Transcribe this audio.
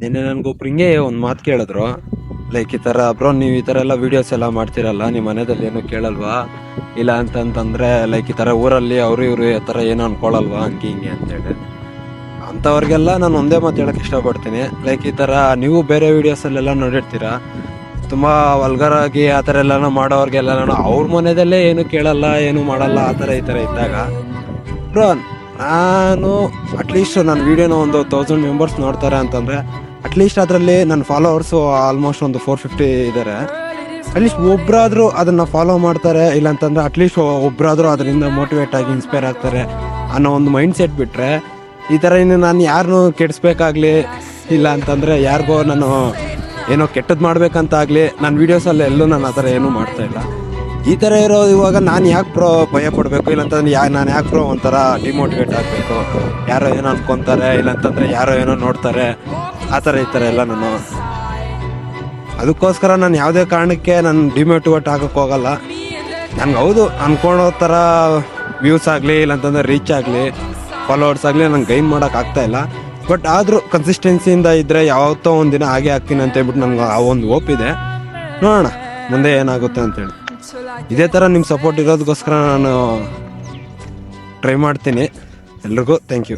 ನಿನ್ನೆ ನನ್ಗೊಬ್ರು ಹಿಂಗೆ ಒಂದು ಮಾತು ಕೇಳಿದ್ರು. ಲೈಕ್ ಈ ಥರ ಬ್ರೋ ನೀವು ಈ ಥರ ಎಲ್ಲ ವೀಡಿಯೋಸ್ ಎಲ್ಲ ಮಾಡ್ತಿರಲ್ಲ, ನಿಮ್ಮ ಮನೆಯಲ್ಲಿ ಏನು ಕೇಳಲ್ವಾ? ಇಲ್ಲ ಅಂತಂತಂದರೆ ಲೈಕ್ ಈ ಥರ ಊರಲ್ಲಿ ಅವರು ಇವರು ಈ ಥರ ಏನು ಅನ್ಕೊಳಲ್ವಾ ಹಂಗೆ ಹಿಂಗೆ ಅಂತೇಳಿ. ಅಂಥವ್ರಿಗೆಲ್ಲ ನಾನು ಒಂದೇ ಮಾತು ಹೇಳೋಕ್ಕೆ ಇಷ್ಟಪಡ್ತೀನಿ. ಲೈಕ್ ಈ ಥರ ನೀವು ಬೇರೆ ವೀಡಿಯೋಸಲ್ಲೆಲ್ಲ ನೋಡಿರ್ತೀರ, ತುಂಬ ವಲ್ಗರಾಗಿ ಆ ಥರ ಎಲ್ಲ ಮಾಡೋರಿಗೆಲ್ಲ ಅವ್ರ ಮನೆಯಲ್ಲೇ ಏನು ಕೇಳಲ್ಲ, ಏನು ಮಾಡಲ್ಲ, ಆ ಥರ ಈ ಥರ ಇದ್ದಾಗ ಬ್ರೋ ನಾನು ಅಟ್ಲೀಸ್ಟ್ ನನ್ನ ವೀಡಿಯೋನ ಒಂದು 1000 ಮೆಂಬರ್ಸ್ ನೋಡ್ತಾರೆ ಅಂತಂದರೆ ಅಟ್ಲೀಸ್ಟ್ ಅದರಲ್ಲಿ ನನ್ನ ಫಾಲೋವರ್ಸು ಆಲ್ಮೋಸ್ಟ್ ಒಂದು 450 ಇದ್ದಾರೆ. ಅಟ್ಲೀಸ್ಟ್ ಒಬ್ಬರಾದರೂ ಅದನ್ನು ಫಾಲೋ ಮಾಡ್ತಾರೆ, ಇಲ್ಲಾಂತಂದರೆ ಅಟ್ಲೀಸ್ಟ್ ಒಬ್ಬರಾದರೂ ಅದರಿಂದ ಮೋಟಿವೇಟ್ ಆಗಿ ಇನ್ಸ್ಪೈರ್ ಆಗ್ತಾರೆ ಅನ್ನೋ ಒಂದು ಮೈಂಡ್ ಸೆಟ್ ಬಿಟ್ಟರೆ, ಈ ಥರ ಇನ್ನು ನಾನು ಯಾರನ್ನೂ ಕೆಡಿಸ್ಬೇಕಾಗ್ಲಿ, ಇಲ್ಲ ಅಂತಂದರೆ ಯಾರಿಗೋ ನಾನು ಏನೋ ಕೆಟ್ಟದ್ದು ಮಾಡಬೇಕಂತಾಗಲಿ ನನ್ನ ವೀಡಿಯೋಸಲ್ಲಿ ಎಲ್ಲೂ ನಾನು ಆ ಥರ ಏನೂ ಮಾಡ್ತಾಯಿಲ್ಲ. ಈ ಥರ ಇರೋದು ಇವಾಗ ನಾನು ಯಾಕೆ ಬ್ರೋ ಭಯ ಪಡಬೇಕು? ಇಲ್ಲಾಂತಂದ್ರೆ ನಾನು ಯಾಕೆ ಬ್ರೋ ಒಂಥರ ಡಿಮೋಟಿವೇಟ್ ಆಗಬೇಕು? ಯಾರೋ ಏನೋ ಅನ್ಕೊತಾರೆ, ಇಲ್ಲಾಂತಂದರೆ ಯಾರೋ ಏನೋ ನೋಡ್ತಾರೆ, ಆ ಥರ ಈ ಥರ ಎಲ್ಲ ನಾನು ಅದಕ್ಕೋಸ್ಕರ ನಾನು ಯಾವುದೇ ಕಾರಣಕ್ಕೆ ನಾನು ಡಿಮೋಟಿವೇಟ್ ಆಗೋಕ್ಕೆ ಹೋಗಲ್ಲ. ನನಗೆ ಹೌದು ಅಂದ್ಕೊಳ್ಳೋ ಥರ ವ್ಯೂಸ್ ಆಗಲಿ, ಇಲ್ಲಾಂತಂದರೆ ರೀಚ್ ಆಗಲಿ, ಫಾಲೋವರ್ಸ್ ಆಗಲಿ ನಂಗೆ ಗೈನ್ ಮಾಡೋಕ್ಕಾಗ್ತಾಯಿಲ್ಲ. ಬಟ್ ಆದರೂ ಕನ್ಸಿಸ್ಟೆನ್ಸಿಯಿಂದ ಇದ್ದರೆ ಯಾವತ್ತೋ ಒಂದು ದಿನ ಹಾಗೆ ಆಗ್ತೀನಿ ಅಂತ ಹೇಳ್ಬಿಟ್ಟು ನನಗೆ ಆ ಒಂದು ಹೋಪ್ ಇದೆ. ನೋಡೋಣ ಮುಂದೆ ಏನಾಗುತ್ತೆ ಅಂತೇಳಿ. ಇದೇ ಥರ ನಿಮ್ಮ ಸಪೋರ್ಟ್ ಇರೋದಕ್ಕೋಸ್ಕರ ನಾನು ಟ್ರೈ ಮಾಡ್ತೀನಿ. ಎಲ್ರಿಗೂ ಥ್ಯಾಂಕ್ ಯು.